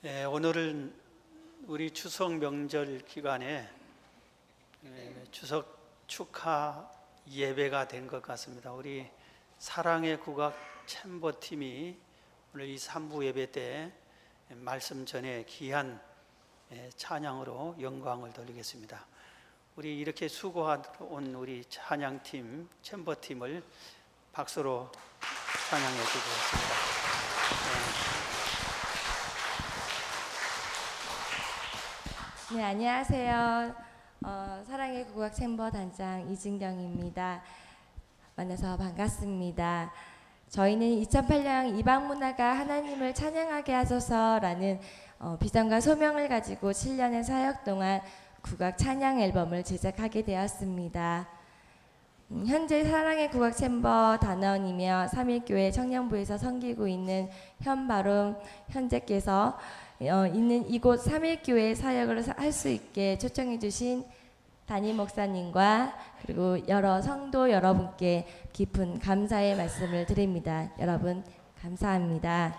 오늘은 우리 추석 명절 기간에 추석 축하 예배가 된 것 같습니다. 우리 사랑의 국악 챔버팀이 오늘 이 3부 예배 때 말씀 전에 귀한 찬양으로 영광을 돌리겠습니다. 우리 이렇게 수고한 우리 찬양팀, 챔버팀을 박수로 찬양해 주겠습니다. 네, 안녕하세요. 사랑의 국악 챔버 단장 이진경입니다. 만나서 반갑습니다. 저희는 2008년 이방문화가 하나님을 찬양하게 하소서라는 비전과 소명을 가지고 7년의 사역 동안 국악 찬양 앨범을 제작하게 되었습니다. 현재 사랑의 국악 챔버 단원이며 3일교회 청년부에서 섬기고 있는 현바름 현재께서 있는 이곳 3일교회 사역을 할 수 있게 초청해 주신 담임 목사님과 그리고 여러 성도 여러분께 깊은 감사의 말씀을 드립니다. 여러분 감사합니다.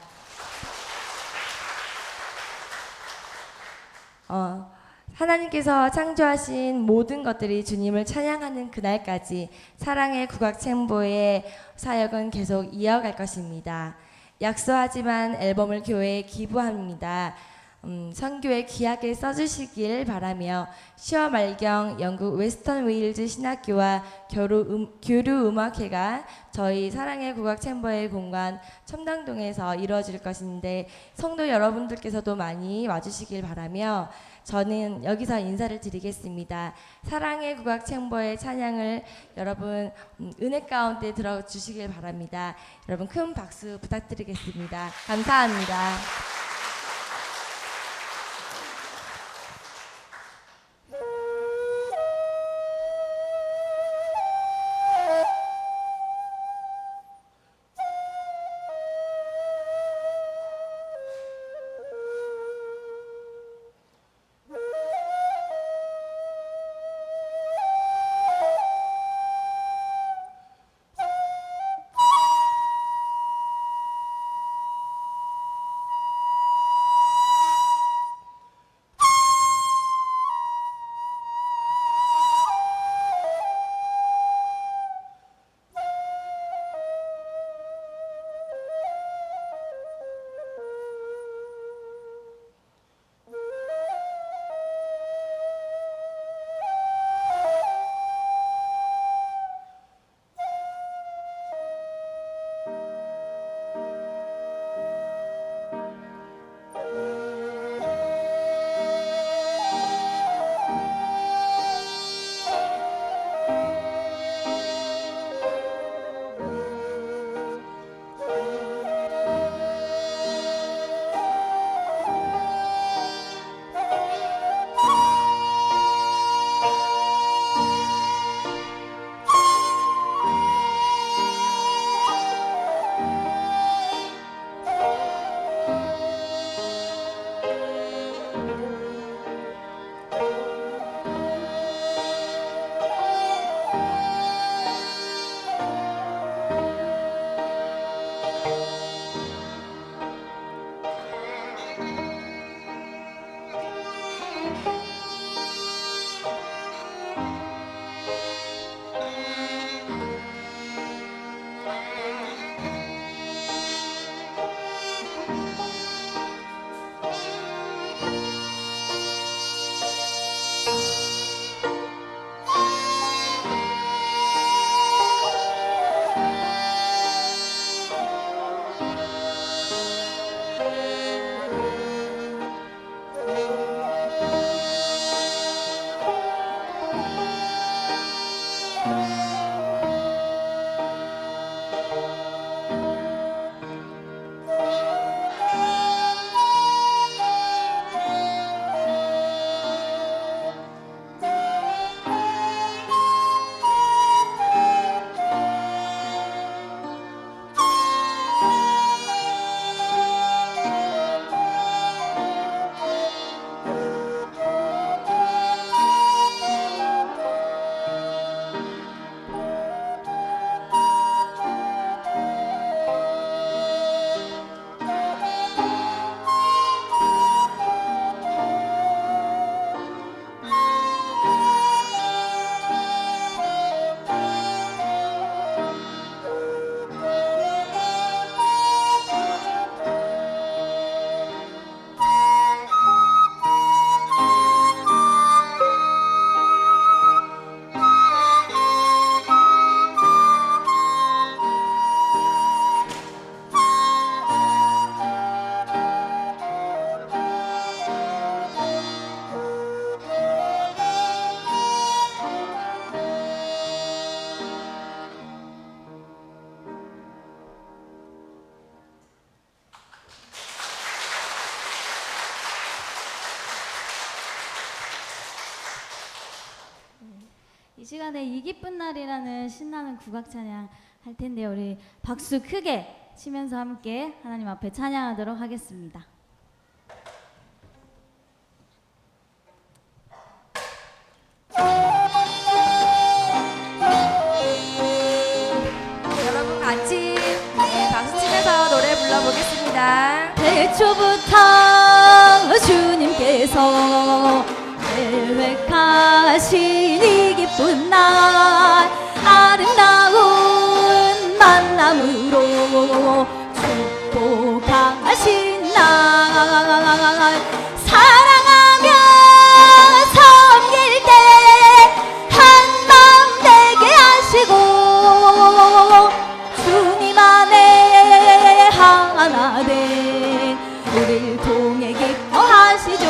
하나님께서 창조하신 모든 것들이 주님을 찬양하는 그날까지 사랑의 국악 챔버의 사역은 계속 이어갈 것입니다. 약소하지만 앨범을 교회에 기부합니다. 선교에 귀하게 써주시길 바라며 10월 말경 영국 웨스턴 웨일즈 신학교와 교류음악회가 저희 사랑의 국악 챔버의 공간 첨당동에서 이루어질 것인데 성도 여러분들께서도 많이 와주시길 바라며 저는 여기서 인사를 드리겠습니다. 사랑의 국악 챔버의 찬양을 여러분 은혜 가운데 들어주시길 바랍니다. 여러분 큰 박수 부탁드리겠습니다. 감사합니다. 이 시간에 이 기쁜 날이라는 신나는 국악 찬양 할 텐데요. 우리 박수 크게 치면서 함께 하나님 앞에 찬양하도록 하겠습니다. 여러분 같이 박수 치면서 노래 불러보겠습니다. 태초부터 주님께서 계획하신 이 기쁜 날 아름다운 만남으로 축복하신 날 사랑하며 섬길 때 한마음 되게 하시고 주님 안에 하나 된 우리를 통해 기뻐하시죠.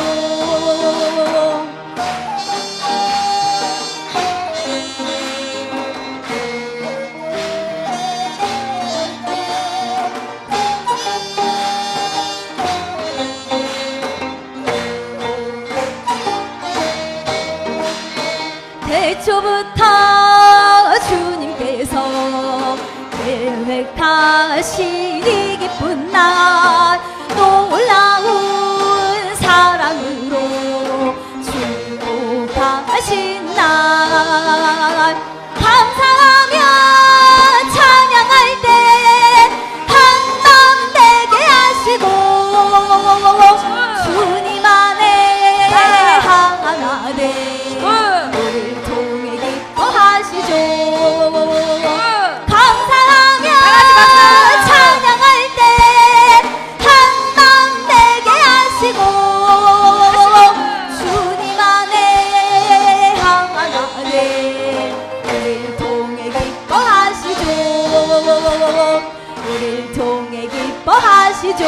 태초부터 주님께서 계획하신 이 기쁜 날 놀라운 사랑으로 축복하신 날 감사하며 찬양할 때 한마음 되게 하시고 주님 안에 하나 된 우리를 통해 기뻐하시죠. 감사하며 찬양할 때 한마음 되게 하시고 주님 안에 하나 된 우리를 통해 기뻐하시죠. 우리를 통해 기뻐하시죠.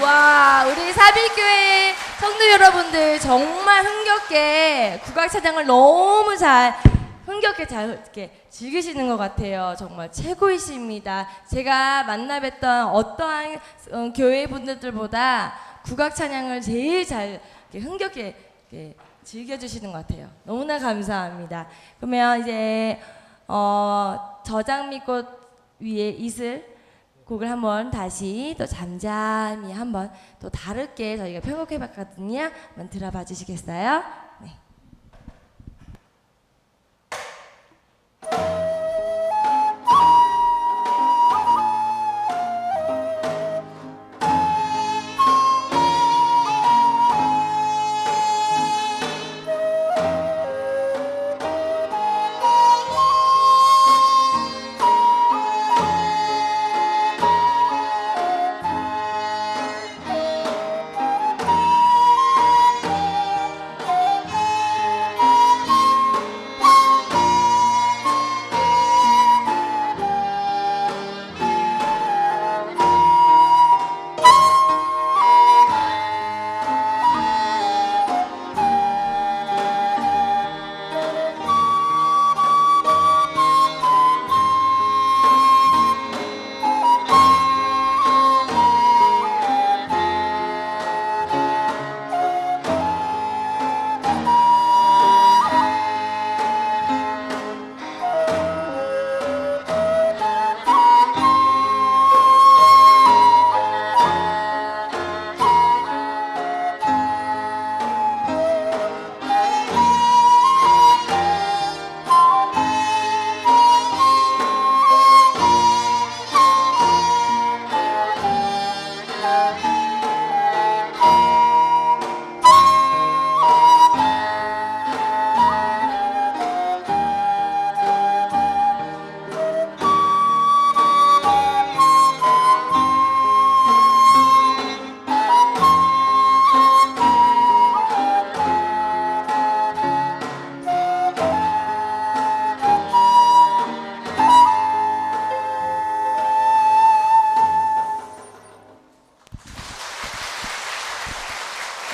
와, 우리 사빌교회 성도 여러분들 정말 흥겹게 국악 찬양을 너무 잘 흥겹게 잘 이렇게 즐기시는 것 같아요. 정말 최고이십니다. 제가 만나 뵀던 어떠한 교회 분들보다 국악 찬양을 제일 잘 이렇게 흥겹게 이렇게 즐겨주시는 것 같아요. 너무나 감사합니다. 그러면 이제 저장미꽃 위에 이슬 곡을 한번 다시 또 잠잠히 한번 또 다르게 저희가 편곡해 봤거든요. 한번 들어봐 주시겠어요? 네.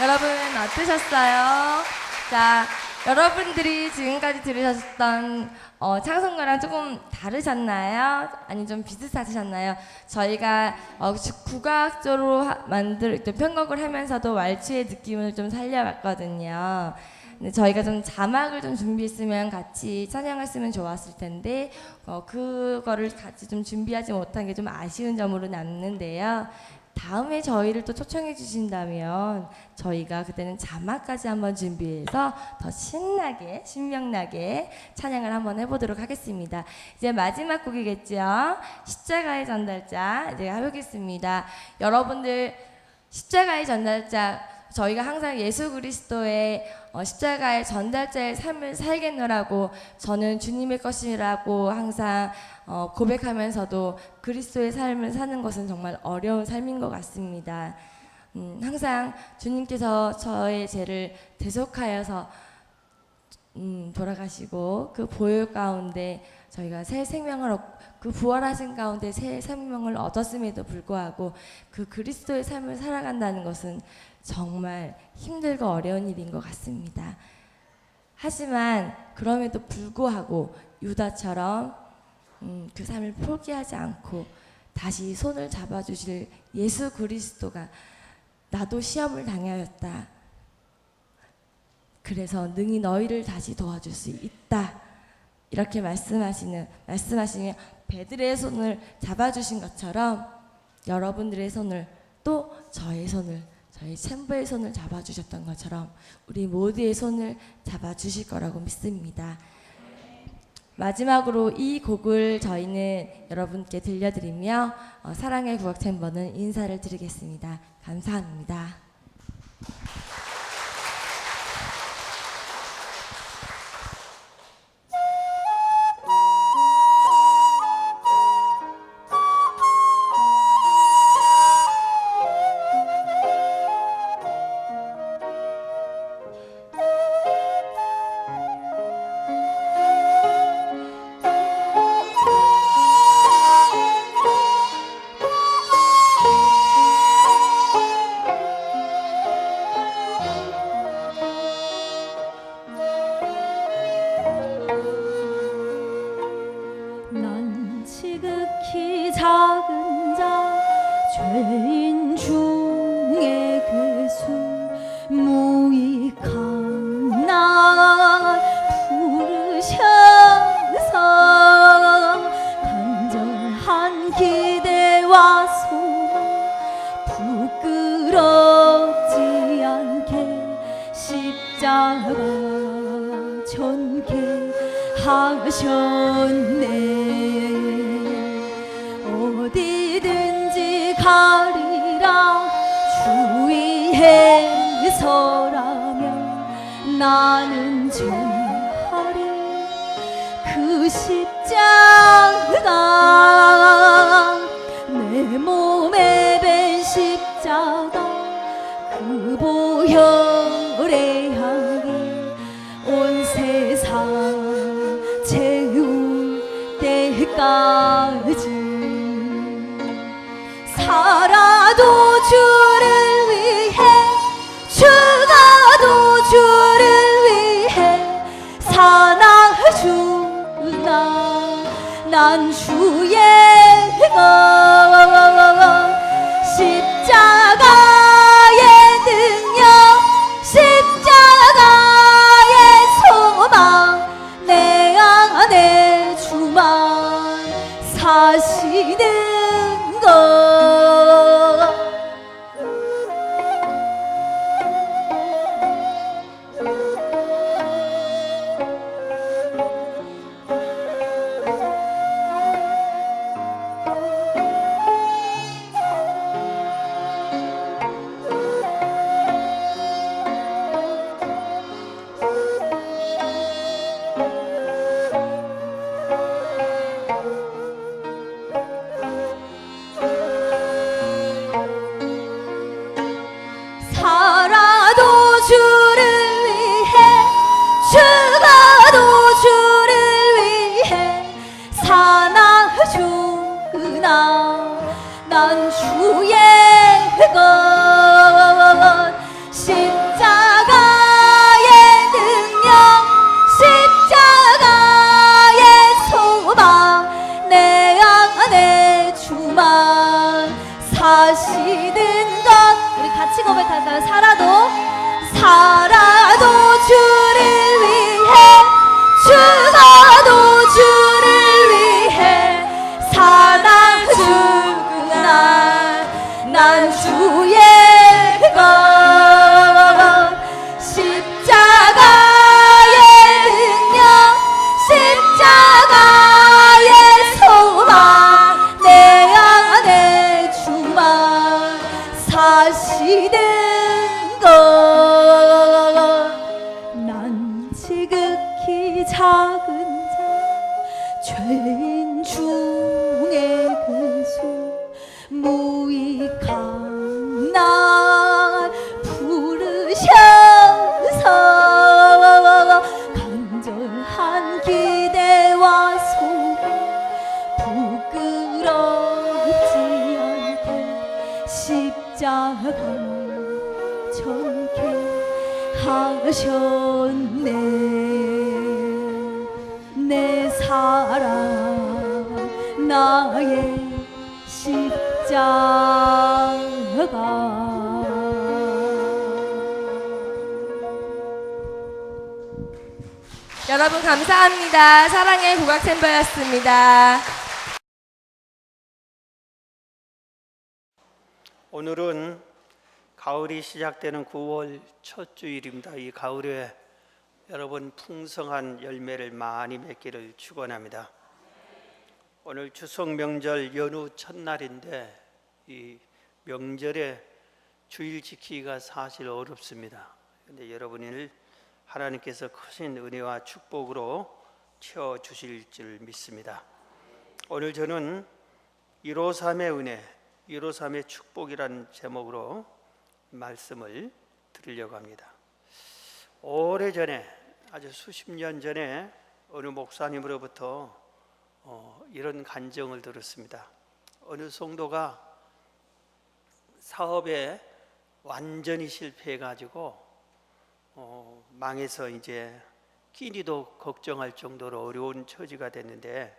여러분 어떠셨어요? 자, 여러분들이 지금까지 들으셨던 찬송가랑 조금 다르셨나요? 아니 좀 비슷하셨나요? 저희가 국악적으로 편곡을 하면서도 왈츠의 느낌을 좀 살려봤거든요. 근데 저희가 좀 자막을 좀 준비했으면 같이 찬양했으면 좋았을 텐데 그거를 같이 좀 준비하지 못한 게 좀 아쉬운 점으로 남는데요. 다음에 저희를 또 초청해 주신다면 저희가 그때는 자막까지 한번 준비해서 더 신나게 신명나게 찬양을 한번 해보도록 하겠습니다. 이제 마지막 곡이겠죠. 십자가의 전달자 이제 해보겠습니다. 여러분들 십자가의 전달자 저희가 항상 예수 그리스도의 십자가의 전달자의 삶을 살겠노라고 저는 주님의 것이라고 항상 고백하면서도 그리스도의 삶을 사는 것은 정말 어려운 삶인 것 같습니다. 항상 주님께서 저의 죄를 대속하여서 돌아가시고 그 보혈 가운데 저희가 새 생명을 그 부활하신 가운데 새 생명을 얻었음에도 불구하고 그 그리스도의 삶을 살아간다는 것은 정말 힘들고 어려운 일인 것 같습니다. 하지만 그럼에도 불구하고 유다처럼 그 삶을 포기하지 않고 다시 손을 잡아주실 예수 그리스도가 나도 시험을 당하였다. 그래서 능히 너희를 다시 도와줄 수 있다. 이렇게 말씀하시며 베드로의 손을 잡아주신 것처럼 여러분들의 손을 또 저의 손을 저희 챔버의 손을 잡아주셨던 것처럼 우리 모두의 손을 잡아주실 거라고 믿습니다. 마지막으로 이 곡을 저희는 여러분께 들려드리며 사랑의 국악 챔버는 인사를 드리겠습니다. 감사합니다. 난 지극히 작은 자 죄인 중에 괴수 무익한 날 부르셔서 간절한 기대와 소망 부끄럽지 않게 십자가 전개하셨네. 어디든지 가리라 주위에 서라면 나는 전하리 그 십자가 내 몸에 밴 십자가 그 보혈의 향기 온 세상 채울 때까지 살아도 주를 위해 죽어도 주를 위해 사나 주나 난 주의 것 십자가의 능력 십자가의 소망 내 안에 주만 사시는 것 살아도 주를 위해 죽어도 주를 위해 사나 주나 난 주의 것 십자가의 능력 사시는 것 우리 같이 고백할까요? 살아도 주를 위해 죽어도 주를 위해 사랑 주는 난 주의 것 십자가의 능력 십자가의 소망 내 안에 주만 사시는 것 난 지극히 작은 자 죄인 중에 근수 무익한 날 부르셔서 간절한 기대와 소망 부끄럽지 않게 십자가 전케 하셨네 내 사랑 나의 십자가 여러분 감사합니다. 사랑의 국악 챔버였습니다. 오늘은 가을이 시작되는 9월 첫 주일입니다. 이 가을에 여러분 풍성한 열매를 많이 맺기를 축원합니다. 오늘 추석 명절 연휴 첫날인데 이 명절에 주일 지키기가 사실 어렵습니다. 그런데 여러분을 하나님께서 크신 은혜와 축복으로 채워주실 줄 믿습니다. 오늘 저는 153의 은혜, 153의 축복이라는 제목으로 말씀을 드리려고 합니다. 오래전에 아주 수십 년 전에 어느 목사님으로부터 이런 간증을 들었습니다. 어느 성도가 사업에 완전히 실패해가지고 망해서 이제 끼니도 걱정할 정도로 어려운 처지가 됐는데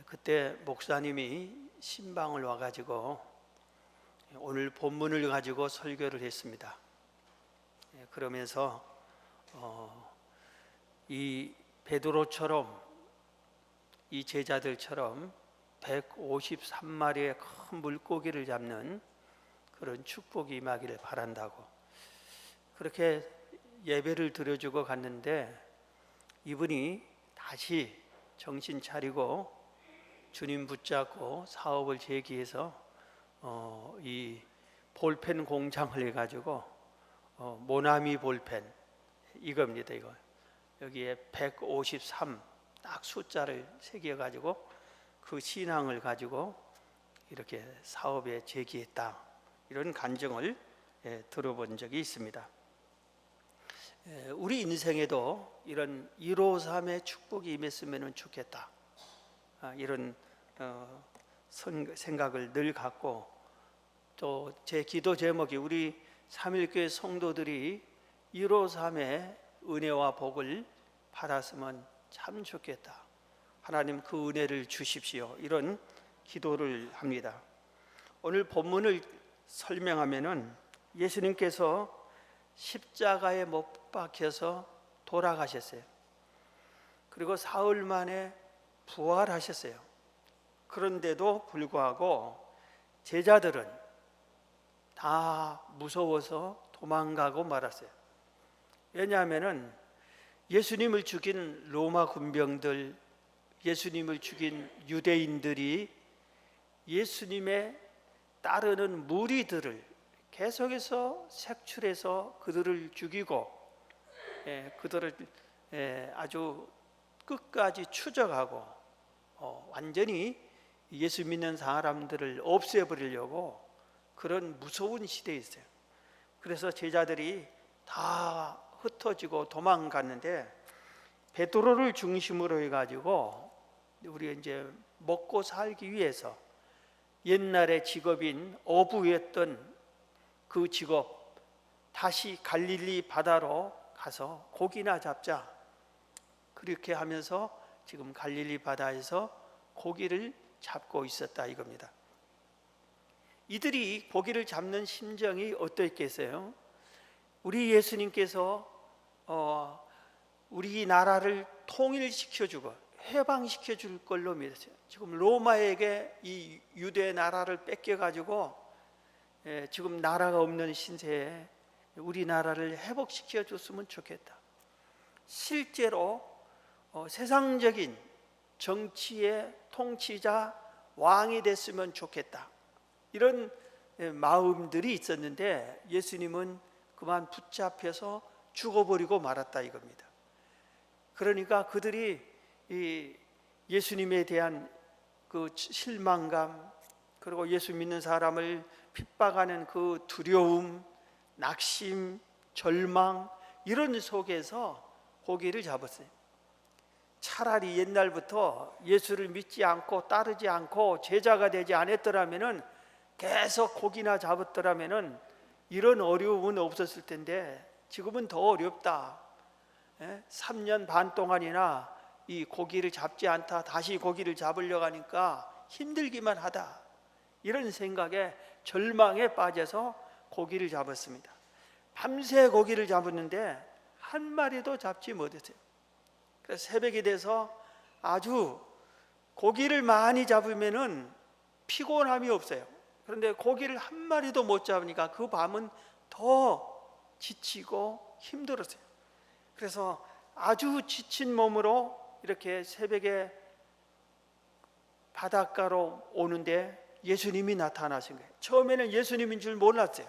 그때 목사님이 신방을 와가지고 오늘 본문을 가지고 설교를 했습니다. 그러면서 이 베드로처럼 이 제자들처럼 153마리의 큰 물고기를 잡는 그런 축복이 임하기를 바란다고 그렇게 예배를 드려주고 갔는데 이분이 다시 정신 차리고 주님 붙잡고 사업을 재기해서 이 볼펜 공장을 해가지고 모나미 볼펜 이겁니다. 이거 여기에 153 딱 숫자를 새겨가지고 그 신앙을 가지고 이렇게 사업에 재기했다 이런 간증을 들어본 적이 있습니다. 우리 인생에도 이런 153의 축복이 임했으면 좋겠다 이런 생각을 늘 갖고 또 제 기도 제목이 우리 3.1교회 성도들이 153의 은혜와 복을 받았으면 참 좋겠다. 하나님 그 은혜를 주십시오. 이런 기도를 합니다. 오늘 본문을 설명하면은 예수님께서 십자가에 못 박혀서 돌아가셨어요. 그리고 사흘 만에 부활하셨어요. 그런데도 불구하고 제자들은 다 무서워서 도망가고 말았어요. 왜냐하면은 예수님을 죽인 로마 군병들, 예수님을 죽인 유대인들이 예수님의 따르는 무리들을 계속해서 색출해서 그들을 죽이고 그들을 아주 끝까지 추적하고 완전히 예수 믿는 사람들을 없애버리려고 그런 무서운 시대에 있어요. 그래서 제자들이 다 흩어지고 도망갔는데 베드로를 중심으로 해가지고 우리 이제 먹고 살기 위해서 옛날에 직업인 어부였던 그 직업 다시 갈릴리 바다로 가서 고기나 잡자 그렇게 하면서 지금 갈릴리 바다에서 고기를 잡고 있었다 이겁니다. 이들이 고기를 잡는 심정이 어떠했겠어요? 우리 예수님께서 우리나라를 통일시켜주고 해방시켜줄 걸로 믿었어요. 지금 로마에게 이 유대 나라를 뺏겨가지고 지금 나라가 없는 신세에 우리나라를 회복시켜 줬으면 좋겠다. 실제로 세상적인 정치의 통치자 왕이 됐으면 좋겠다. 이런 마음들이 있었는데 예수님은 그만 붙잡혀서 죽어버리고 말았다 이겁니다. 그러니까 그들이 이 예수님에 대한 그 실망감, 그리고 예수 믿는 사람을 핍박하는 그 두려움, 낙심, 절망, 이런 속에서 고기를 잡았어요. 차라리 옛날부터 예수를 믿지 않고 따르지 않고 제자가 되지 않았더라면은, 계속 고기나 잡았더라면은 이런 어려움은 없었을 텐데 지금은 더 어렵다. 3년 반 동안이나 이 고기를 잡지 않다 다시 고기를 잡으려고 하니까 힘들기만 하다. 이런 생각에 절망에 빠져서 고기를 잡았습니다. 밤새 고기를 잡았는데 한 마리도 잡지 못했어요. 그래서 새벽이 돼서 아주 고기를 많이 잡으면은 피곤함이 없어요. 그런데 고기를 한 마리도 못 잡으니까 그 밤은 더 지치고 힘들었어요. 그래서 아주 지친 몸으로 이렇게 새벽에 바닷가로 오는데 예수님이 나타나신 거예요. 처음에는 예수님인 줄 몰랐어요.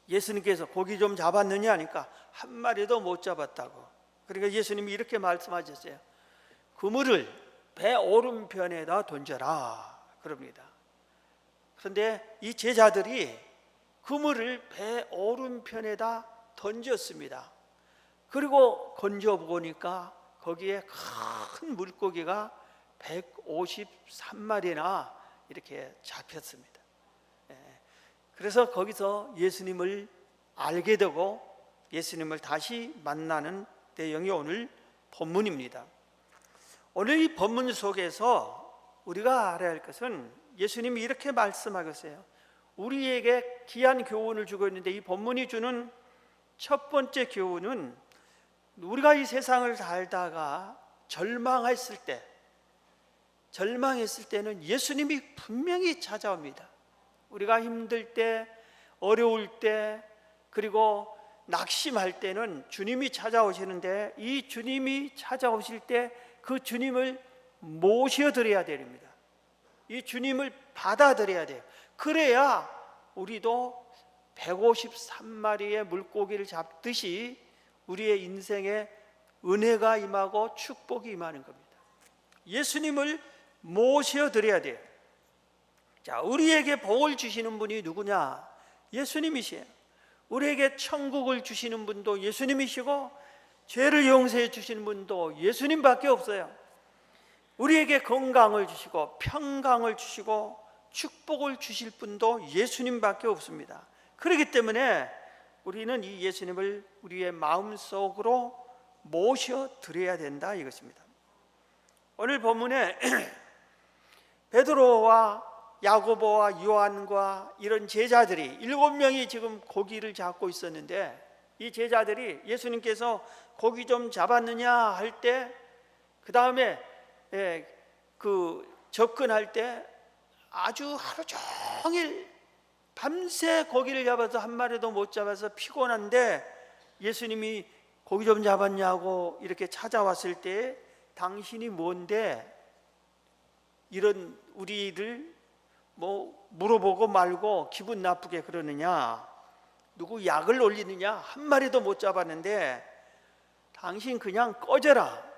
예수님께서 고기 좀 잡았느냐 하니까 한 마리도 못 잡았다고. 그러니까 예수님이 이렇게 말씀하셨어요. 그물을 배 오른편에다 던져라 그럽니다. 그런데 이 제자들이 그물을 배 오른편에다 던졌습니다. 그리고 건져보니까 거기에 큰 물고기가 153마리나 이렇게 잡혔습니다. 그래서 거기서 예수님을 알게 되고 예수님을 다시 만나는 내용이 오늘 본문입니다. 오늘 이 본문 속에서 우리가 알아야 할 것은 예수님이 이렇게 말씀하셨어요. 우리에게 귀한 교훈을 주고 있는데, 이 본문이 주는 첫 번째 교훈은 우리가 이 세상을 살다가 절망했을 때는 예수님이 분명히 찾아옵니다. 우리가 힘들 때, 어려울 때, 그리고 낙심할 때는 주님이 찾아오시는데, 이 주님이 찾아오실 때 그 주님을 모셔드려야 됩니다. 이 주님을 받아들여야 돼요. 그래야 우리도 153마리의 물고기를 잡듯이 우리의 인생에 은혜가 임하고 축복이 임하는 겁니다. 예수님을 모셔드려야 돼요. 자, 우리에게 복을 주시는 분이 누구냐? 예수님이시에요. 우리에게 천국을 주시는 분도 예수님이시고, 죄를 용서해 주시는 분도 예수님밖에 없어요. 우리에게 건강을 주시고 평강을 주시고 축복을 주실 분도 예수님밖에 없습니다. 그렇기 때문에 우리는 이 예수님을 우리의 마음속으로 모셔드려야 된다 이것입니다. 오늘 본문에 베드로와 야고보와 요한과 이런 제자들이 7명이 지금 고기를 잡고 있었는데, 이 제자들이 예수님께서 고기 좀 잡았느냐 할 때, 그 다음에 접근할 때 아주 하루 종일 밤새 고기를 잡아서 한 마리도 못 잡아서 피곤한데, 예수님이 고기 좀 잡았냐고 이렇게 찾아왔을 때 당신이 뭔데 이런 우리를 물어보고 말고 기분 나쁘게 그러느냐, 누구 약을 올리느냐, 한 마리도 못 잡았는데 당신 그냥 꺼져라,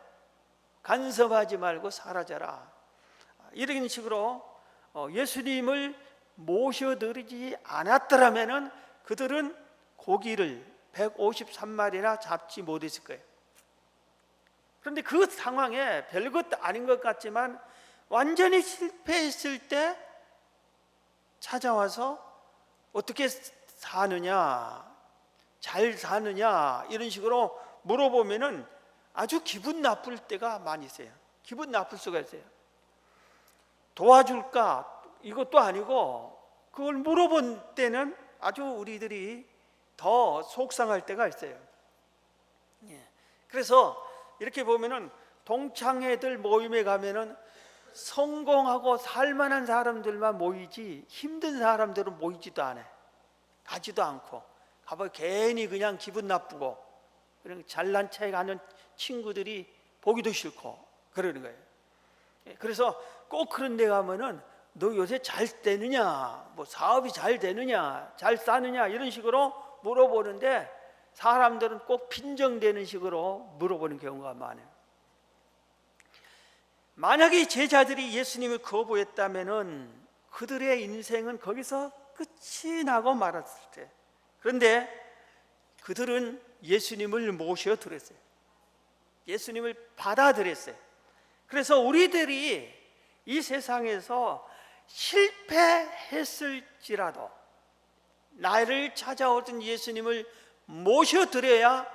간섭하지 말고 사라져라. 이런 식으로 예수님을 모셔드리지 않았더라면 그들은 고기를 153마리나 잡지 못했을 거예요. 그런데 그 상황에 별것 아닌 것 같지만 완전히 실패했을 때 찾아와서 어떻게 사느냐, 잘 사느냐 이런 식으로 물어보면은 아주 기분 나쁠 때가 많이 있어요. 기분 나쁠 수가 있어요. 도와줄까, 이것도 아니고 그걸 물어본 때는 아주 우리들이 더 속상할 때가 있어요. 그래서 이렇게 보면은 동창회들 모임에 가면은 성공하고 살만한 사람들만 모이지 힘든 사람들은 모이지도 않아. 가지도 않고 가봐 괜히 그냥 기분 나쁘고 그런 잘난 체에 가는 친구들이 보기도 싫고 그러는 거예요. 그래서 꼭 그런 데 가면은 너 요새 잘 되느냐, 뭐 사업이 잘 되느냐, 잘 사느냐 이런 식으로 물어보는데 사람들은 꼭 빈정대는 식으로 물어보는 경우가 많아요. 만약에 제자들이 예수님을 거부했다면은 그들의 인생은 거기서 끝이 나고 말았을 때, 그런데 그들은 예수님을 모셔드렸어요. 예수님을 받아들였어요. 그래서 우리들이 이 세상에서 실패했을지라도 나를 찾아오신 예수님을 모셔드려야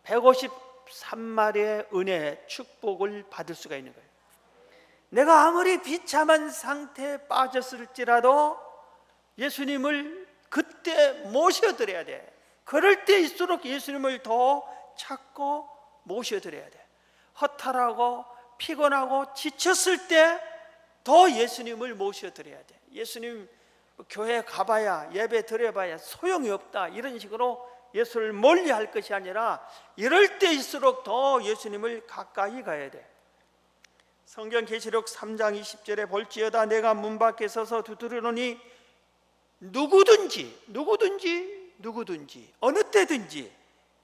153마리의 은혜, 축복을 받을 수가 있는 거예요. 내가 아무리 비참한 상태에 빠졌을지라도 예수님을 그때 모셔드려야 돼. 그럴 때일수록 예수님을 더 찾고 모셔드려야 돼. 허탈하고 피곤하고 지쳤을 때 더 예수님을 모셔드려야 돼. 예수님 교회 가봐야 예배 드려봐야 소용이 없다 이런 식으로 예수를 멀리할 것이 아니라 이럴 때일수록 더 예수님을 가까이 가야 돼. 성경 계시록 3장 20절에 볼지어다 내가 문 밖에 서서 두드리노니 누구든지 어느 때든지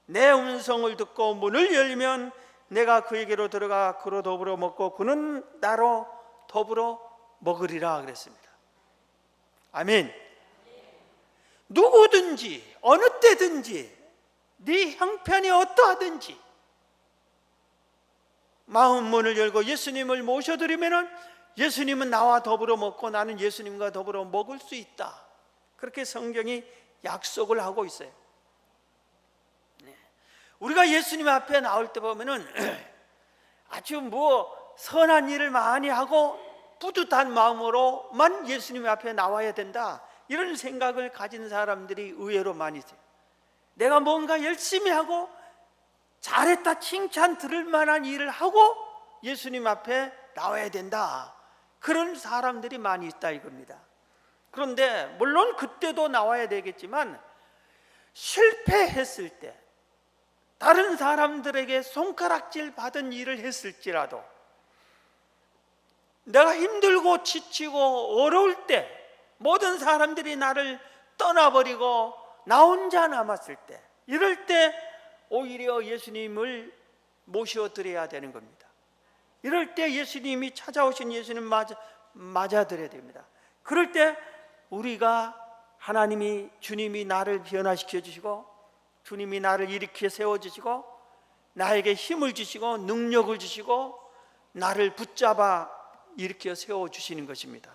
내 음성을 듣고 문을 열면 내가 그에게로 들어가 그로 더불어 먹고 그는 나로 더불어 먹으리라 그랬습니다. 아멘. 누구든지 어느 때든지 네 형편이 어떠하든지 마음 문을 열고 예수님을 모셔드리면 예수님은 나와 더불어 먹고 나는 예수님과 더불어 먹을 수 있다. 그렇게 성경이 약속을 하고 있어요. 우리가 예수님 앞에 나올 때 보면은 아주 선한 일을 많이 하고 뿌듯한 마음으로만 예수님 앞에 나와야 된다 이런 생각을 가진 사람들이 의외로 많이 있어요. 내가 뭔가 열심히 하고 잘했다 칭찬 들을 만한 일을 하고 예수님 앞에 나와야 된다 그런 사람들이 많이 있다 이겁니다. 그런데 물론 그때도 나와야 되겠지만 실패했을 때 다른 사람들에게 손가락질 받은 일을 했을지라도 내가 힘들고 지치고 어려울 때 모든 사람들이 나를 떠나버리고 나 혼자 남았을 때 이럴 때 오히려 예수님을 모셔드려야 되는 겁니다. 이럴 때 예수님이 찾아오신 예수님 맞아드려야 됩니다. 그럴 때 우리가 주님이 나를 변화시켜 주시고 주님이 나를 일으켜 세워주시고 나에게 힘을 주시고 능력을 주시고 나를 붙잡아 일으켜 세워주시는 것입니다.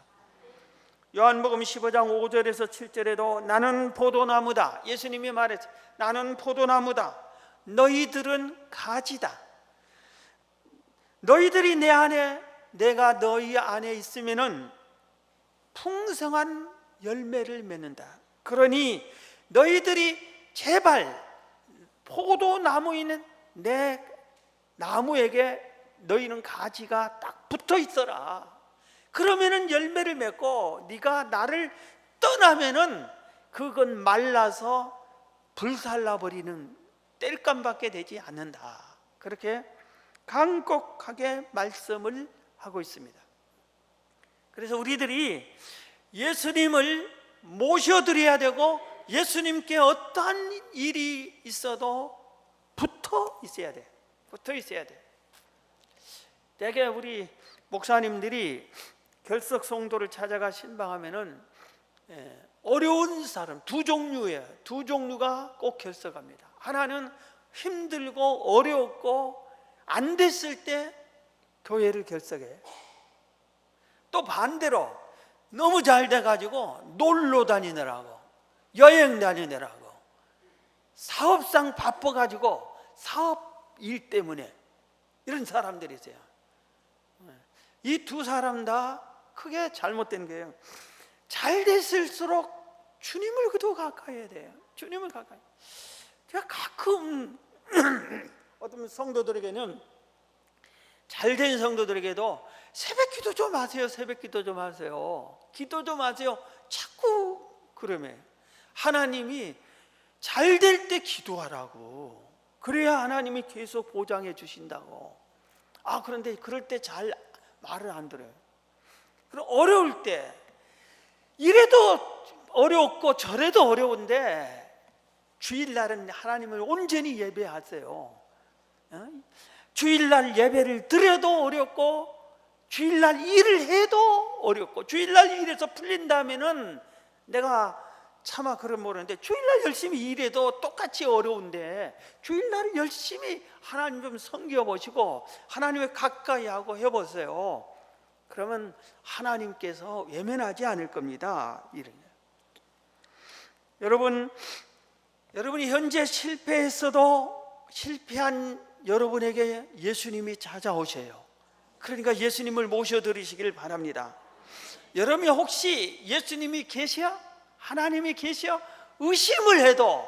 요한복음 15장 5절에서 7절에도 나는 포도나무다. 예수님이 말했죠. 나는 포도나무다. 너희들은 가지다. 너희들이 내 안에 내가 너희 안에 있으면은 풍성한 열매를 맺는다. 그러니 너희들이 제발 포도나무인 내 나무에게 너희는 가지가 딱 붙어 있어라. 그러면은 열매를 맺고 네가 나를 떠나면은 그건 말라서 불살라 버리는 땔감밖에 되지 않는다. 그렇게 간곡하게 말씀을 하고 있습니다. 그래서 우리들이 예수님을 모셔드려야 되고 예수님께 어떠한 일이 있어도 붙어 있어야 돼. 붙어 있어야 돼. 대개 우리 목사님들이 결석 성도를 찾아가 신방하면은 어려운 사람 두 종류가 꼭 결석합니다. 하나는 힘들고 어렵고 안 됐을 때 교회를 결석해요. 또 반대로 너무 잘 돼가지고 놀러 다니느라고 여행 다니느라고 사업상 바빠가지고 사업 일 때문에 이런 사람들이 있어요. 이 두 사람 다 크게 잘못된 거예요. 잘 됐을수록 주님을 더 가까이 해야 돼요. 주님을 가까이. 제가 가끔 어떤 성도들에게는, 잘된 성도들에게도 새벽 기도 좀 하세요. 새벽 기도 좀 하세요. 기도 좀 하세요. 자꾸 그러면 하나님이 잘 될 때 기도하라고. 그래야 하나님이 계속 보장해 주신다고. 그런데 그럴 때 잘 말을 안 들어요. 그럼 어려울 때, 이래도 어렵고 저래도 어려운데 주일날은 하나님을 온전히 예배하세요. 주일날 예배를 드려도 어렵고, 주일날 일을 해도 어렵고, 주일날 일에서 풀린다면은 내가 차마 그런 모르는데, 주일날 열심히 일해도 똑같이 어려운데 주일날 열심히 하나님 좀 섬겨보시고 하나님을 가까이 하고 해보세요. 그러면 하나님께서 외면하지 않을 겁니다. 여러분이 현재 실패했어도 실패한 여러분에게 예수님이 찾아오셔요. 그러니까 예수님을 모셔드리시길 바랍니다. 여러분이 혹시 예수님이 계셔? 하나님이 계셔? 의심을 해도,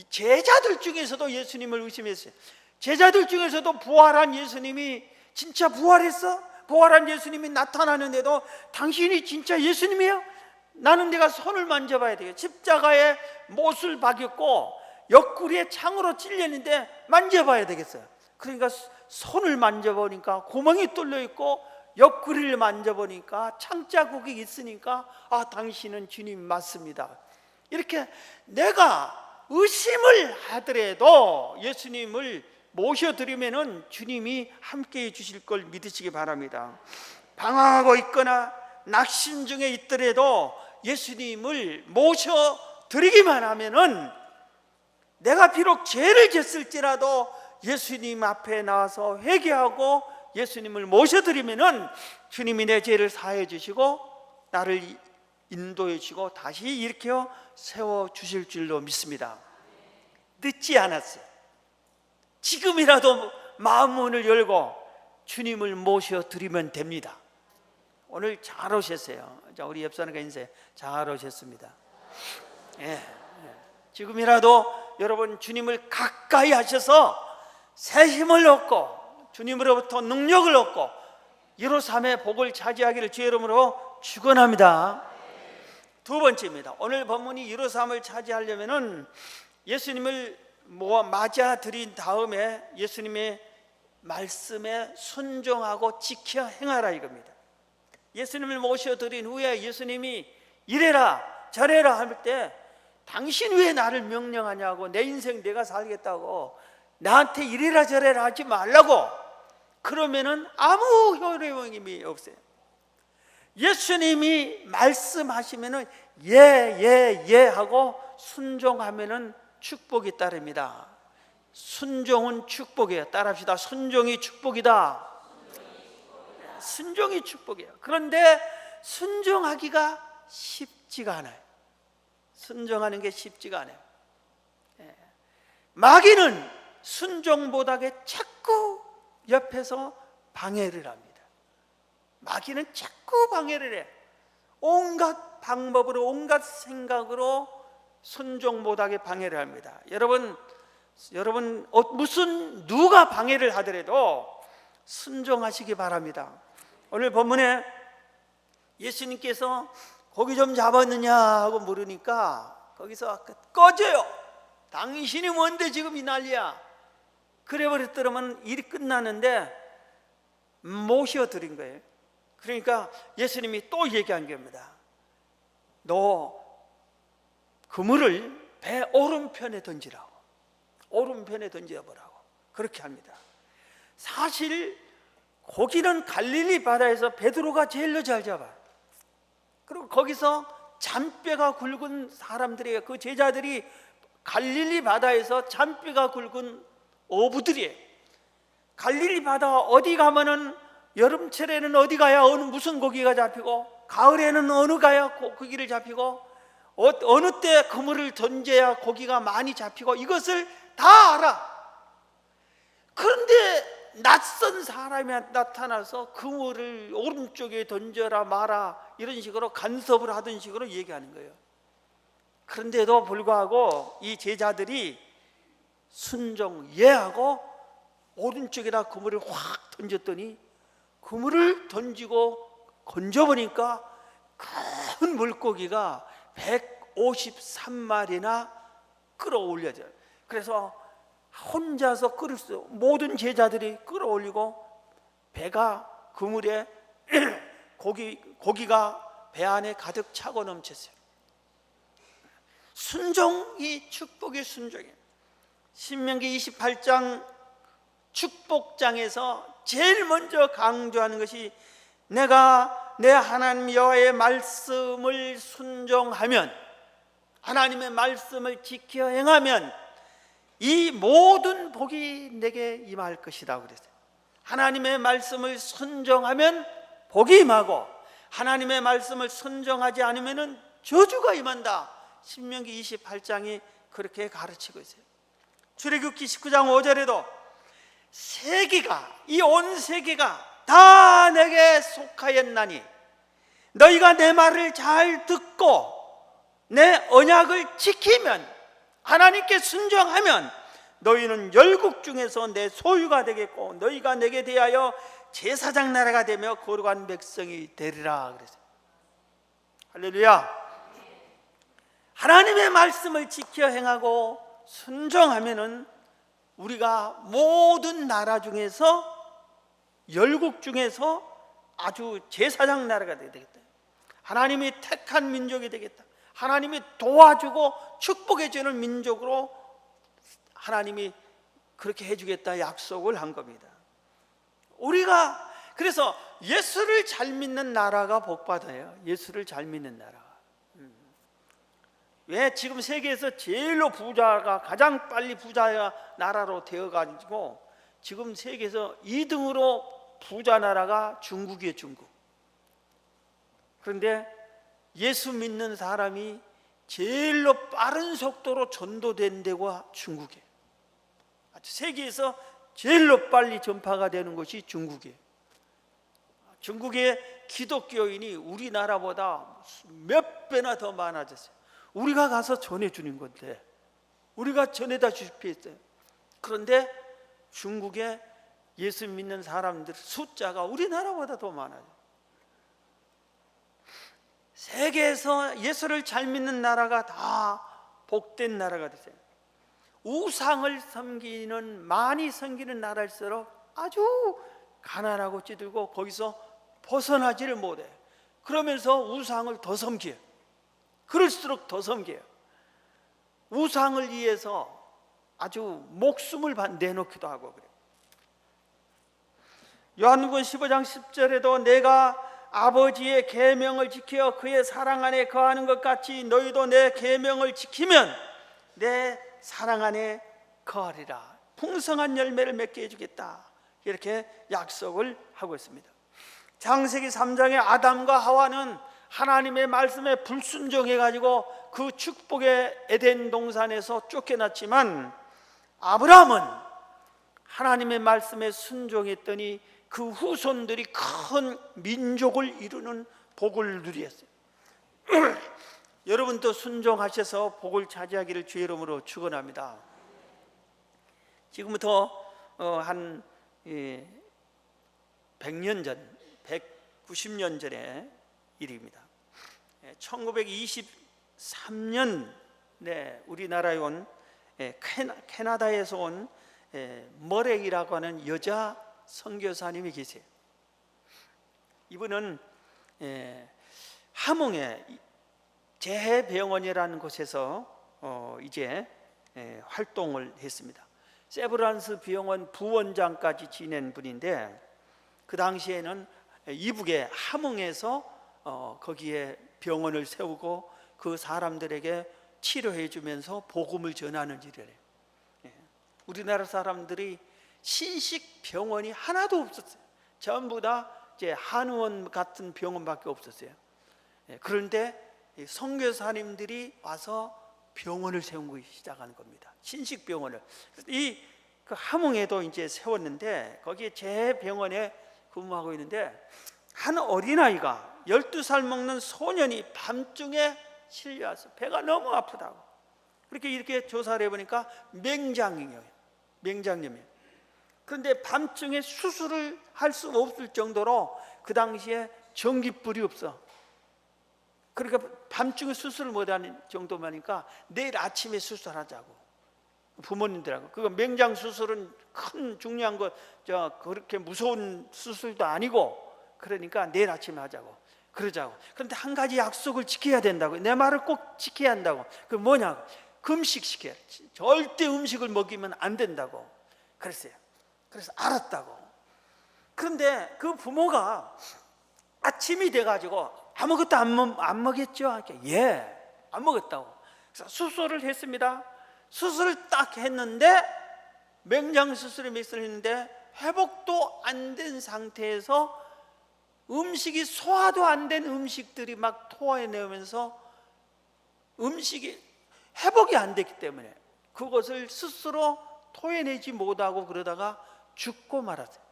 제자들 중에서도 예수님을 의심했어요. 제자들 중에서도 부활한 예수님이 진짜 부활했어? 부활한 예수님이 나타나는데도 당신이 진짜 예수님이야? 나는 내가 손을 만져봐야 돼요. 십자가에 못을 박였고 옆구리에 창으로 찔렸는데 만져봐야 되겠어요. 그러니까 손을 만져보니까 구멍이 뚫려 있고 옆구리를 만져보니까 창자국이 있으니까 당신은 주님 맞습니다. 이렇게 내가 의심을 하더라도 예수님을 모셔드리면은 주님이 함께해 주실 걸 믿으시기 바랍니다. 방황하고 있거나 낙심 중에 있더라도 예수님을 모셔드리기만 하면은, 내가 비록 죄를 졌을지라도 예수님 앞에 나와서 회개하고 예수님을 모셔드리면은 주님이 내 죄를 사해 주시고 나를 인도해 주시고 다시 일으켜 세워 주실 줄로 믿습니다. 늦지 않았어요. 지금이라도 마음 문을 열고 주님을 모셔드리면 됩니다. 오늘 잘 오셨어요. 자, 우리 옆 사람과 인사해. 잘 오셨습니다. 지금이라도 여러분 주님을 가까이 하셔서 새 힘을 얻고 주님으로부터 능력을 얻고 예루살렘의 복을 차지하기를 주의 이름으로 축원합니다. 두 번째입니다. 오늘 본문이 예루살렘을 차지하려면은 예수님을 맞아 드린 다음에 예수님의 말씀에 순종하고 지켜 행하라 이겁니다. 예수님을 모셔드린 후에 예수님이 이래라 저래라 할 때, 당신 왜 나를 명령하냐고, 내 인생 내가 살겠다고 나한테 이래라 저래라 하지 말라고, 그러면은 아무 효력이 없어요. 예수님이 말씀하시면은 예 하고 순종하면은 축복이 따릅니다. 순종은 축복이에요. 따라합시다. 순종이 축복이다. 순종이 축복이에요. 그런데 순종하기가 쉽지가 않아요. 순종하는 게 쉽지가 않아요. 마귀는 순종보다게 자꾸 옆에서 방해를 합니다. 마귀는 자꾸 방해를 해. 온갖 방법으로, 온갖 생각으로 순종보다게 방해를 합니다. 여러분 무슨 누가 방해를 하더라도 순종하시기 바랍니다. 오늘 본문에 예수님께서 고기 좀 잡았느냐 하고 물으니까 거기서 꺼져요. 당신이 뭔데 지금 이 난리야. 그래 버렸더라면 일이 끝나는데 모셔드린 거예요. 그러니까 예수님이 또 얘기한 겁니다. 너 그물을 배 오른편에 던지라고, 오른편에 던져보라고 그렇게 합니다. 사실 고기는 갈릴리 바다에서 베드로가 제일로 잘 잡아요. 그리고 거기서 잔뼈가 굵은 사람들이에요. 그 제자들이 갈릴리 바다에서 잔뼈가 굵은 어부들이에요. 갈릴리 바다 어디 가면은 여름철에는 어디 가야 무슨 고기가 잡히고, 가을에는 어느 가야 고기를 잡히고, 어느 때 그물을 던져야 고기가 많이 잡히고, 이것을 다 알아. 그런데 낯선 사람이 나타나서 그물을 오른쪽에 던져라 마라 이런 식으로 간섭을 하던 식으로 얘기하는 거예요. 그런데도 불구하고 이 제자들이 순종예하고 오른쪽에다 그물을 확 던졌더니 그물을 던지고 건져보니까 큰 물고기가 153마리나 끌어올려져요. 그래서 혼자서 끌을 수, 모든 제자들이 끌어올리고 배가 그물에 고기가 배 안에 가득 차고 넘쳤어요. 순종이 축복의 순종이에요. 신명기 28장 축복장에서 제일 먼저 강조하는 것이 내가 내 하나님 여호와의 말씀을 순종하면, 하나님의 말씀을 지켜 행하면 이 모든 복이 내게 임할 것이다 그랬어요. 하나님의 말씀을 순종하면 복이 임하고 하나님의 말씀을 순종하지 않으면 저주가 임한다. 신명기 28장이 그렇게 가르치고 있어요. 출애굽기 19장 5절에도 세계가, 이 온 세계가 다 내게 속하였나니 너희가 내 말을 잘 듣고 내 언약을 지키면, 하나님께 순종하면 너희는 열국 중에서 내 소유가 되겠고 너희가 내게 대하여 제사장 나라가 되며 거룩한 백성이 되리라 그랬어요. 할렐루야. 하나님의 말씀을 지켜 행하고 순종하면은 우리가 모든 나라 중에서, 열국 중에서 아주 제사장 나라가 되겠다. 하나님이 택한 민족이 되겠다. 하나님이 도와주고 축복해 주는 민족으로 하나님이 그렇게 해주겠다 약속을 한 겁니다. 우리가 그래서 예수를 잘 믿는 나라가 복받아요. 예수를 잘 믿는 나라. 왜 지금 세계에서 제일로 부자가, 가장 빨리 부자 나라로 되어가지고 지금 세계에서 2등으로 부자 나라가 중국이에요. 중국. 그런데 예수 믿는 사람이 제일로 빠른 속도로 전도된 데가 중국이에요. 세계에서 제일로 빨리 전파가 되는 것이 중국이에요. 중국의 기독교인이 우리나라보다 몇 배나 더 많아졌어요. 우리가 가서 전해주는 건데, 우리가 전해다 주십시오 했어요. 그런데 중국에 예수 믿는 사람들 숫자가 우리나라보다 더 많아요. 세계에서 예수를 잘 믿는 나라가 다 복된 나라가 됐어요. 우상을 섬기는, 많이 섬기는 나라일수록 아주 가난하고 찌들고 거기서 벗어나지를 못해. 그러면서 우상을 더 섬겨요. 그럴수록 더 섬겨요. 우상을 위해서 아주 목숨을 내놓기도 하고 그래요. 요한복음 15장 10절에도 내가 아버지의 계명을 지켜 그의 사랑 안에 거하는 것 같이 너희도 내 계명을 지키면 내 사랑 안에 거하리라. 풍성한 열매를 맺게 해주겠다. 이렇게 약속을 하고 있습니다. 창세기 3장의 아담과 하와는 하나님의 말씀에 불순종해가지고 그 축복의 에덴 동산에서 쫓겨났지만 아브라함은 하나님의 말씀에 순종했더니 그 후손들이 큰 민족을 이루는 복을 누렸어요. 여러분도 순종하셔서 복을 차지하기를 주의 이름으로 축원합니다. 지금부터 한 100년 전, 190년 전의 일입니다. 1923년 우리나라에 온 캐나다에서 온 머렉이라고 하는 여자 선교사님이 계세요. 이분은 함흥의 재해병원이라는 곳에서 이제 활동을 했습니다. 세브란스 병원 부원장까지 지낸 분인데 그 당시에는 이북의 함흥에서 거기에 병원을 세우고 그 사람들에게 치료해 주면서 복음을 전하는 일을 해요. 우리나라 사람들이 신식 병원이 하나도 없었어요. 전부 다 이제 한의원 같은 병원밖에 없었어요. 그런데 선교사님들이 와서 병원을 세우기 시작하는 겁니다. 신식 병원을. 이 그 함흥에도 이제 세웠는데 거기에 제 병원에 근무하고 있는데 한 어린아이가 12살 먹는 소년이 밤중에 실려와서 배가 너무 아프다고 이렇게 조사를 해보니까 맹장염이에요. 그런데 밤중에 수술을 할 수 없을 정도로 그 당시에 전기불이 없어. 그러니까 밤중에 수술을 못하는 정도만이니까 내일 아침에 수술하자고 부모님들하고. 그거 맹장 수술은 큰 중요한 거 그렇게 무서운 수술도 아니고 그러니까 내일 아침에 하자고 그러자고. 그런데 한 가지 약속을 지켜야 된다고. 내 말을 꼭 지켜야 한다고. 그게 뭐냐고. 금식시켜야 돼. 절대 음식을 먹이면 안 된다고 그랬어요. 그래서 알았다고. 그런데 그 부모가 아침이 돼가지고 아무것도 안 먹였죠? 예, 안 먹었다고. 그래서 수술을 했습니다. 수술을 딱 했는데 맹장 수술을 몇을 했는데 회복도 안 된 상태에서 음식이 소화도 안 된 음식들이 막 토해내면서 음식이 회복이 안 됐기 때문에 그것을 스스로 토해내지 못하고 그러다가 죽고 말았어요.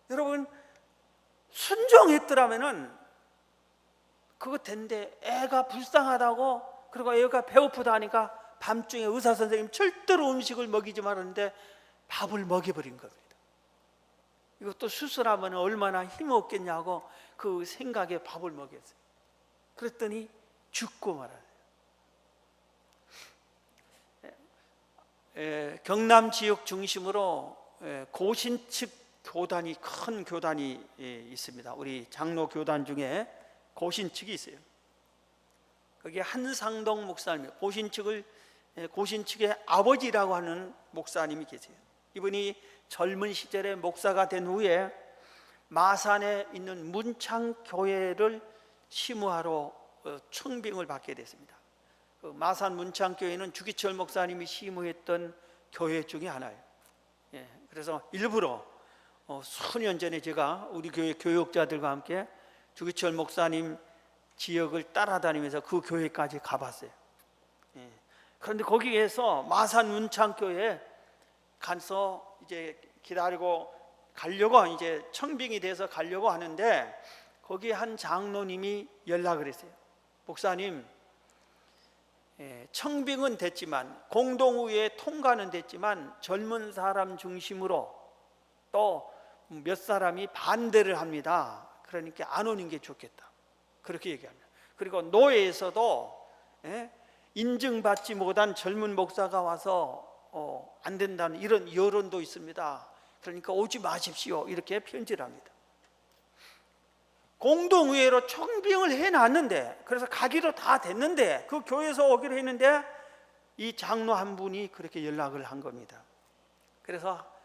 여러분, 순종했더라면은 그거 된데 애가 불쌍하다고 그리고 애가 배고프다 하니까 밤중에 의사 선생님 절대로 음식을 먹이지 말았는데 밥을 먹여버린 겁니다. 이것도 수술하면 얼마나 힘없겠냐고 그 생각에 밥을 먹였어요. 그랬더니 죽고 말았어요. 경남 지역 중심으로 고신측 교단이 큰 교단이 있습니다. 우리 장로 교단 중에 고신측이 있어요. 거기에 한상동 목사님, 고신측의 아버지라고 하는 목사님이 계세요. 이분이 젊은 시절에 목사가 된 후에 마산에 있는 문창교회를 심우하러 청빙을 받게 됐습니다. 그 마산 문창교회는 주기철 목사님이 심우했던 교회 중에 하나예요. 그래서 일부러 수년 전에 제가 우리 교회 교역자들과 함께 주기철 목사님 지역을 따라다니면서 그 교회까지 가봤어요. 그런데 거기에서 마산 문창교회에 가서 이제 기다리고 가려고 이제 청빙이 돼서 가려고 하는데 거기 한 장로님이 연락을 했어요. 목사님, 청빙은 됐지만 공동우회 통과는 됐지만 젊은 사람 중심으로 또 몇 사람이 반대를 합니다. 그러니까 안 오는 게 좋겠다. 그렇게 얘기합니다. 그리고 노예에서도 인증받지 못한 젊은 목사가 와서 안 된다는 이런 여론도 있습니다. 그러니까 오지 마십시오. 이렇게 편지를 합니다. 공동의회로 청빙을 해놨는데 그래서 가기로 다 됐는데 그 교회에서 오기로 했는데 이 장로 한 분이 그렇게 연락을 한 겁니다. 그래서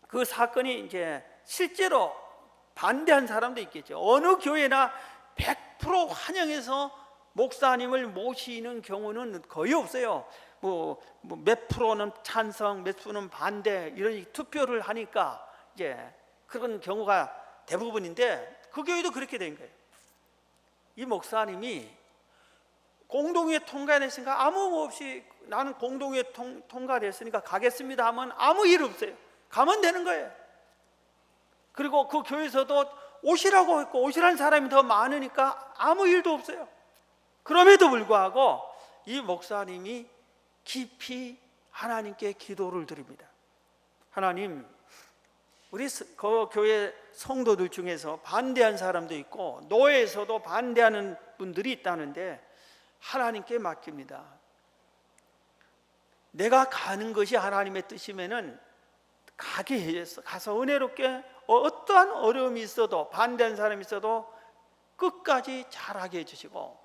그 사건이 이제 실제로 반대한 사람도 있겠죠. 어느 교회나 100% 환영해서 목사님을 모시는 경우는 거의 없어요. 몇 프로는 찬성, 몇 프로는 반대 이런 투표를 하니까 이제 그런 경우가 대부분인데 그 교회도 그렇게 된 거예요. 이 목사님이 공동회에 통과됐으니까 아무 없이 나는 공동회에 통과됐으니까 가겠습니다 하면 아무 일 없어요. 가면 되는 거예요. 그리고 그 교회에서도 오시라고 했고 오시라는 사람이 더 많으니까 아무 일도 없어요. 그럼에도 불구하고 이 목사님이 깊이 하나님께 기도를 드립니다. 하나님, 우리 그 교회 성도들 중에서 반대한 사람도 있고 노예에서도 반대하는 분들이 있다는데 하나님께 맡깁니다. 내가 가는 것이 하나님의 뜻이면은 가게 해서 가서 은혜롭게 어떠한 어려움이 있어도 반대한 사람이 있어도 끝까지 잘하게 해주시고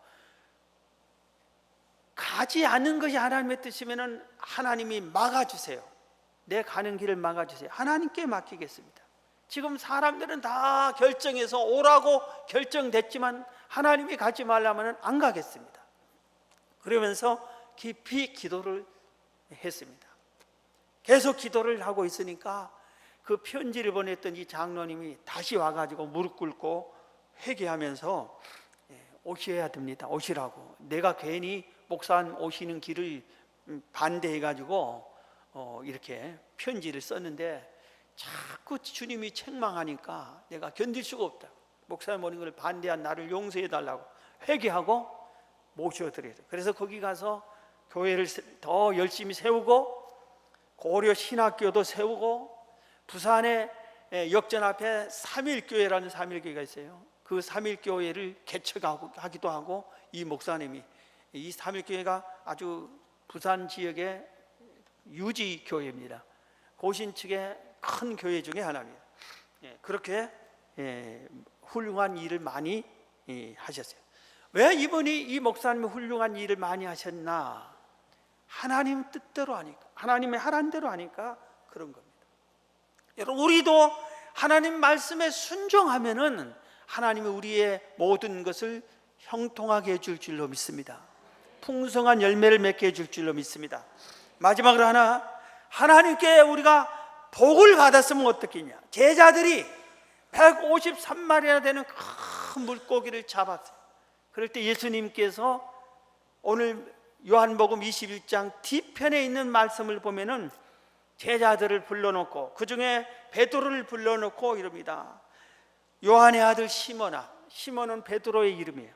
가지 않는 것이 하나님의 뜻이면은 하나님이 막아주세요. 내 가는 길을 막아주세요. 하나님께 맡기겠습니다. 지금 사람들은 다 결정해서 오라고 결정됐지만 하나님이 가지 말라면 안 가겠습니다. 그러면서 깊이 기도를 했습니다. 계속 기도를 하고 있으니까 그 편지를 보냈던 이 장로님이 다시 와가지고 무릎 꿇고 회개하면서 오셔야 됩니다. 오시라고. 내가 괜히 목사님 오시는 길을 반대해가지고 이렇게 편지를 썼는데 자꾸 주님이 책망하니까 내가 견딜 수가 없다. 목사님 오는 걸 반대한 나를 용서해 달라고 회개하고 모셔드려요. 그래서 거기 가서 교회를 더 열심히 세우고 고려 신학교도 세우고 부산에 역전 앞에 삼일교회라는 삼일교회가 있어요. 그 삼일교회를 개척하기도 하고 이 목사님이 이 삼일교회가 아주 부산 지역의 유지교회입니다. 고신 측의 큰 교회 중에 하나입니다. 그렇게 훌륭한 일을 많이 하셨어요. 왜 이분이 이 목사님이 훌륭한 일을 많이 하셨나? 하나님 뜻대로 하니까, 하나님의 하라는 대로 하니까 그런 겁니다. 여러분, 우리도 하나님 말씀에 순종하면은 하나님이 우리의 모든 것을 형통하게 해줄 줄로 믿습니다. 풍성한 열매를 맺게 해줄 줄로 믿습니다. 마지막으로 하나님께 우리가 복을 받았으면 어떻겠냐? 제자들이 153마리나 되는 큰 물고기를 잡았어요. 그럴 때 예수님께서 오늘 요한복음 21장 뒤편에 있는 말씀을 보면은 제자들을 불러놓고 그 중에 베드로를 불러놓고 이럽니다. 요한의 아들 시몬아, 시몬은 베드로의 이름이에요.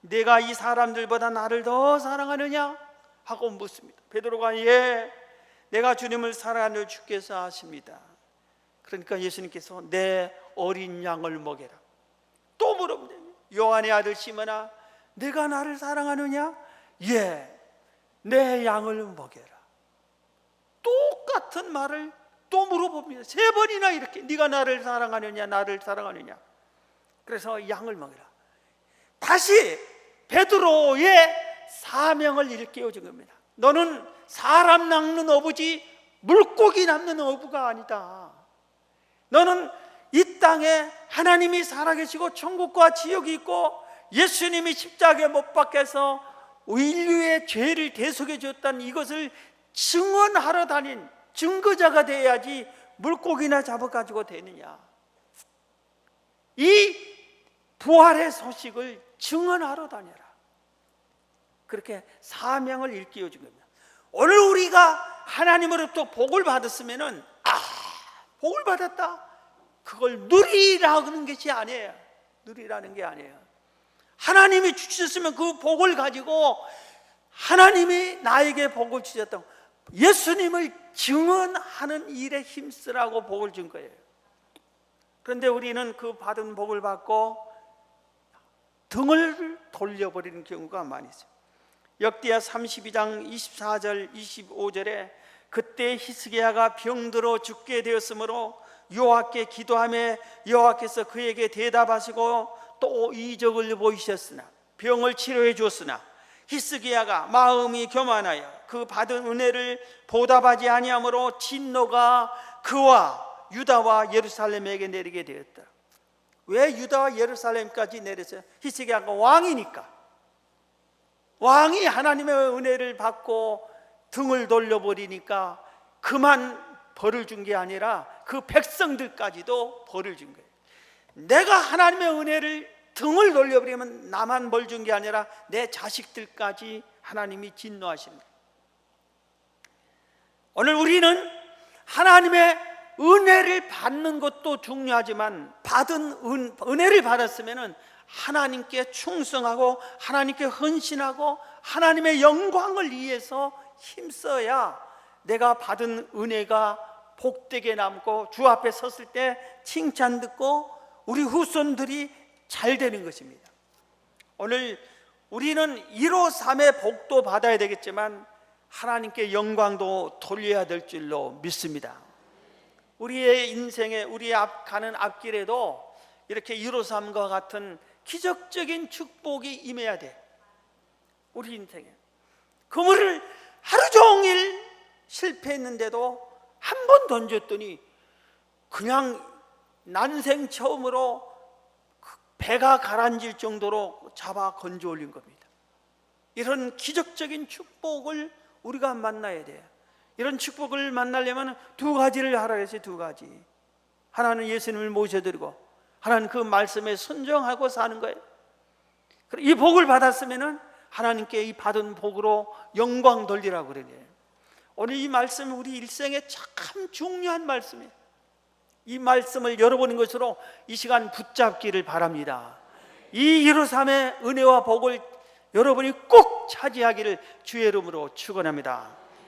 내가 이 사람들보다 나를 더 사랑하느냐? 하고 묻습니다. 베드로가 예, 내가 주님을 사랑하는 주께서 아십니다. 그러니까 예수님께서 내 어린 양을 먹여라. 또 물어봅니다. 요한의 아들 시몬아, 내가 나를 사랑하느냐? 예, 내 양을 먹여라. 똑같은 말을 또 물어봅니다. 3번이나 이렇게 네가 나를 사랑하느냐, 나를 사랑하느냐. 그래서 양을 먹여라. 다시 베드로의 사명을 일깨워준 겁니다. 너는 사람 낚는 어부지 물고기 낚는 어부가 아니다. 너는 이 땅에 하나님이 살아계시고 천국과 지옥이 있고 예수님이 십자가에 못 박혀서 인류의 죄를 대속해 줬다는 이것을 증언하러 다닌 증거자가 돼야지 물고기나 잡아가지고 되느냐. 이 부활의 소식을 증언하러 다녀라. 그렇게 사명을 일깨워 준 겁니다. 오늘 우리가 하나님으로부터 복을 받았으면은 복을 받았다. 그걸 누리라는 것이 아니에요. 누리라는 게 아니에요. 하나님이 주셨으면 그 복을 가지고 하나님이 나에게 복을 주셨다고 예수님을 증언하는 일에 힘쓰라고 복을 준 거예요. 그런데 우리는 그 받은 복을 받고 등을 돌려버리는 경우가 많이 있어요. 역대하 32장 24절 25절에 그때 히스기야가 병들어 죽게 되었으므로 여호와께 기도하며 여호와께서 그에게 대답하시고 또 이적을 보이셨으나 병을 치료해 주었으나 히스기야가 마음이 교만하여 그 받은 은혜를 보답하지 아니하므로 진노가 그와 유다와 예루살렘에게 내리게 되었다. 왜 유다와 예루살렘까지 내렸어요? 히스기야가 왕이니까. 왕이 하나님의 은혜를 받고 등을 돌려버리니까 그만 벌을 준 게 아니라 그 백성들까지도 벌을 준 거예요. 내가 하나님의 은혜를 등을 돌려버리면 나만 벌 준 게 아니라 내 자식들까지 하나님이 진노하시는 거예요. 오늘 우리는 하나님의 은혜를 받는 것도 중요하지만 받은 은혜를 받았으면 하나님께 충성하고 하나님께 헌신하고 하나님의 영광을 위해서 힘써야 내가 받은 은혜가 복되게 남고 주 앞에 섰을 때 칭찬 듣고 우리 후손들이 잘 되는 것입니다. 오늘 우리는 1호 3의 복도 받아야 되겠지만 하나님께 영광도 돌려야 될 줄로 믿습니다. 우리의 인생에 우리 가는 앞길에도 이렇게 1호 3과 같은 기적적인 축복이 임해야 돼. 우리 인생에 그물을 하루 종일 실패했는데도 한 번 던졌더니 그냥 난생 처음으로 배가 가라앉을 정도로 잡아 건져 올린 겁니다. 이런 기적적인 축복을 우리가 만나야 돼요. 이런 축복을 만나려면 2가지를 하라 했어요. 2가지. 하나는 예수님을 모셔드리고 하나는 그 말씀에 순종하고 사는 거예요. 이 복을 받았으면 하나님께 이 받은 복으로 영광 돌리라고 그러네. 오늘 이 말씀은 우리 일생에 참 중요한 말씀이에요. 이 말씀을 열어보는 것으로 이 시간 붙잡기를 바랍니다. 이 예루살렘의 은혜와 복을 여러분이 꼭 차지하기를 주의 이름으로 축원합니다.